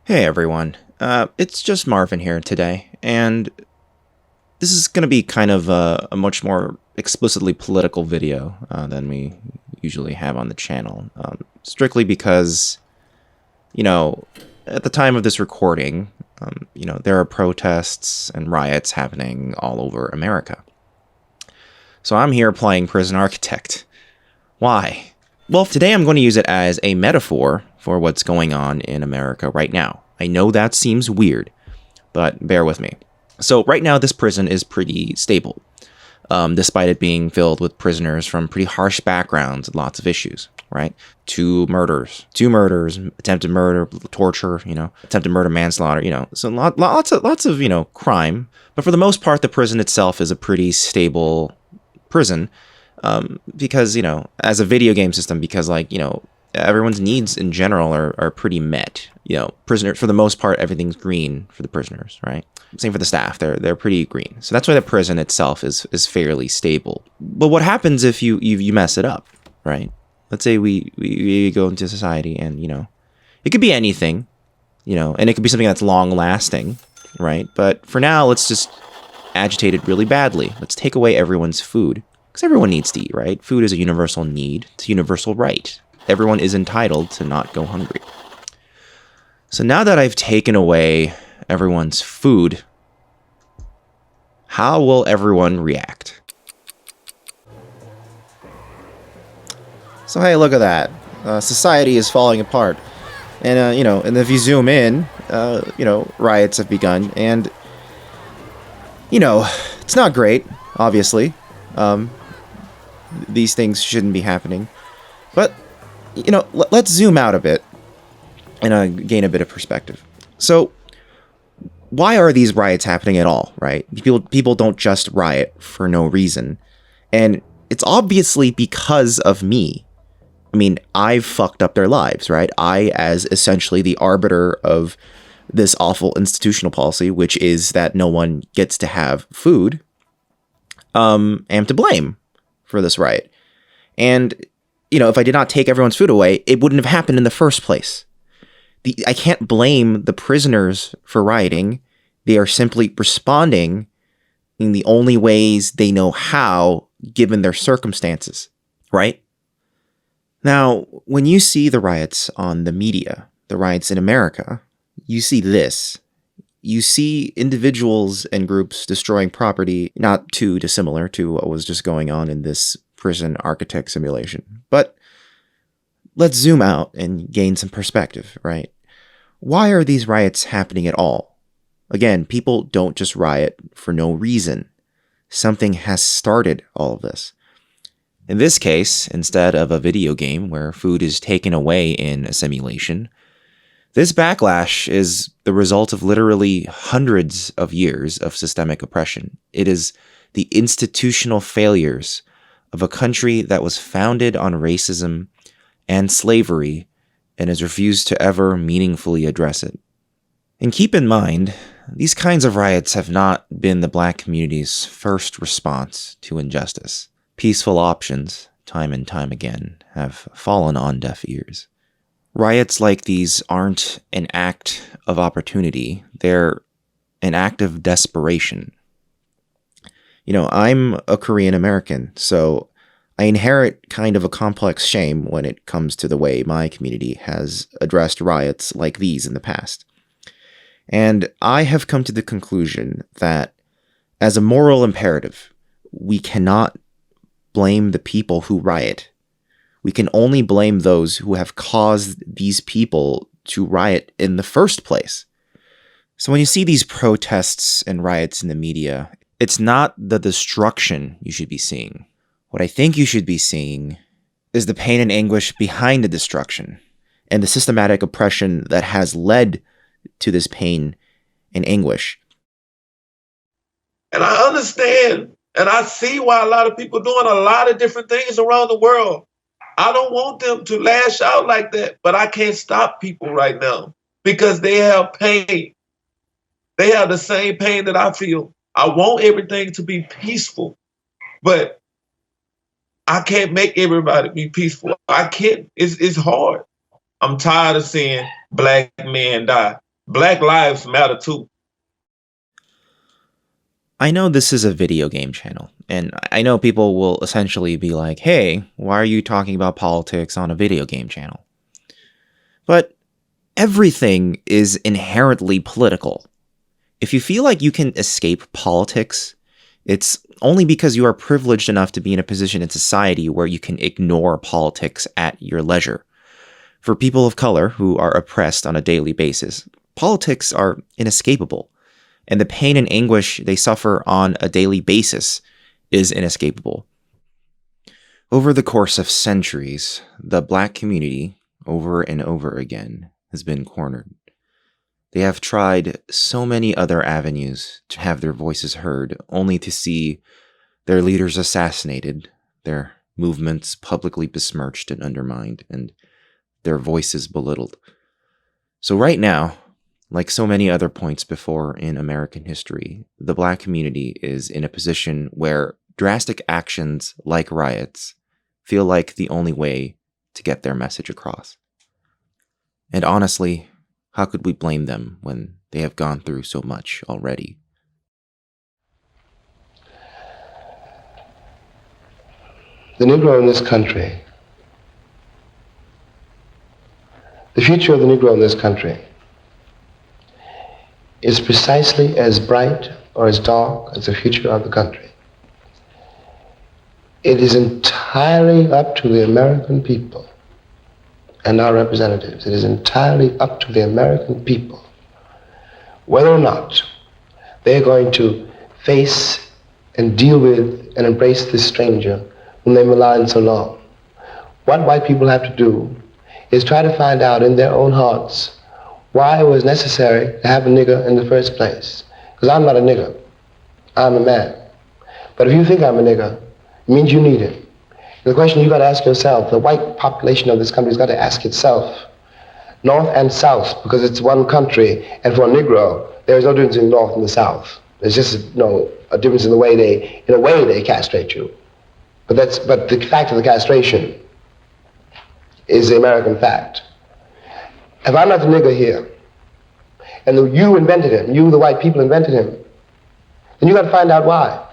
Hey everyone, it's just Marvin here today, and this is going to be kind of a much more explicitly political video than we usually have on the channel. Strictly because, you know, at the time of this recording, there are protests and riots happening all over America. So I'm here playing prison architect. Why? Well, today I'm going to use it as a metaphor for what's going on in America right now. I know that seems weird, but bear with me. So right now, this prison is pretty stable, despite it being filled with prisoners from pretty harsh backgrounds and lots of issues, right? Two murders, attempted murder, torture, attempted murder, manslaughter, so lots of crime. But for the most part, the prison itself is a pretty stable prison. Because, as a video game system, because everyone's needs in general are pretty met. Prisoners, for the most part, everything's green for the prisoners, right? Same for the staff. They're pretty green. So that's why the prison itself is fairly stable. But what happens if you mess it up, right? Let's say we go into society and, it could be anything, and it could be something that's long lasting, right? But for now, let's just agitate it really badly. Let's take away everyone's food. Because everyone needs to eat, right? Food is a universal need. It's a universal right. Everyone is entitled to not go hungry. So now that I've taken away everyone's food, how will everyone react? So hey, look at that. Society is falling apart. And, and if you zoom in, riots have begun. And, it's not great, obviously. These things shouldn't be happening. But, let's zoom out a bit and gain a bit of perspective. So, why are these riots happening at all, right? People don't just riot for no reason. And it's obviously because of me. I mean, I've fucked up their lives, right? I, as essentially the arbiter of this awful institutional policy, which is that no one gets to have food, am to blame for this riot. And, if I did not take everyone's food away, it wouldn't have happened in the first place. I can't blame the prisoners for rioting. They are simply responding in the only ways they know how, given their circumstances, right? Now, when you see the riots on the media, the riots in America, you see this. You see individuals and groups destroying property, not too dissimilar to what was just going on in this prison architect simulation. But let's zoom out and gain some perspective, right? Why are these riots happening at all? Again, people don't just riot for no reason. Something has started all of this. In this case, instead of a video game where food is taken away in a simulation, this backlash is the result of literally hundreds of years of systemic oppression. It is the institutional failures of a country that was founded on racism and slavery and has refused to ever meaningfully address it. And keep in mind, these kinds of riots have not been the Black community's first response to injustice. Peaceful options, time and time again, have fallen on deaf ears. Riots like these aren't an act of opportunity, they're an act of desperation. I'm a Korean American, so I inherit kind of a complex shame when it comes to the way my community has addressed riots like these in the past. And I have come to the conclusion that, as a moral imperative, we cannot blame the people who riot. We can only blame those who have caused these people to riot in the first place. So when you see these protests and riots in the media, it's not the destruction you should be seeing. What I think you should be seeing is the pain and anguish behind the destruction and the systematic oppression that has led to this pain and anguish. And I understand and I see why a lot of people doing a lot of different things around the world. I don't want them to lash out like that, but I can't stop people right now because they have pain. They have the same pain that I feel. I want everything to be peaceful, but I can't make everybody be peaceful. I can't. It's hard. I'm tired of seeing Black men die. Black lives matter too. I know this is a video game channel, and I know people will essentially be like, hey, why are you talking about politics on a video game channel? But everything is inherently political. If you feel like you can escape politics, it's only because you are privileged enough to be in a position in society where you can ignore politics at your leisure. For people of color who are oppressed on a daily basis, politics are inescapable, and the pain and anguish they suffer on a daily basis is inescapable. Over the course of centuries, the Black community, over and over again, has been cornered. They have tried so many other avenues to have their voices heard, only to see their leaders assassinated, their movements publicly besmirched and undermined, and their voices belittled. So right now, like so many other points before in American history, the Black community is in a position where drastic actions like riots feel like the only way to get their message across. And honestly, how could we blame them when they have gone through so much already? The Negro in this country, the future of the Negro in this country is precisely as bright or as dark as the future of the country. It is entirely up to the American people and our representatives. It is entirely up to the American people whether or not they're going to face and deal with and embrace this stranger whom they maligned so long. What white people have to do is try to find out in their own hearts why it was necessary to have a nigger in the first place. Because I'm not a nigger, I'm a man. But if you think I'm a nigger, it means you need it. The question you've got to ask yourself, the white population of this country has got to ask itself, North and South, because it's one country, and for a Negro, there is no difference in the North and the South. There's just a difference in the way they castrate you. But the fact of the castration is the American fact. If I'm not the nigger here, and you invented him, you, the white people, invented him, then you got to find out why.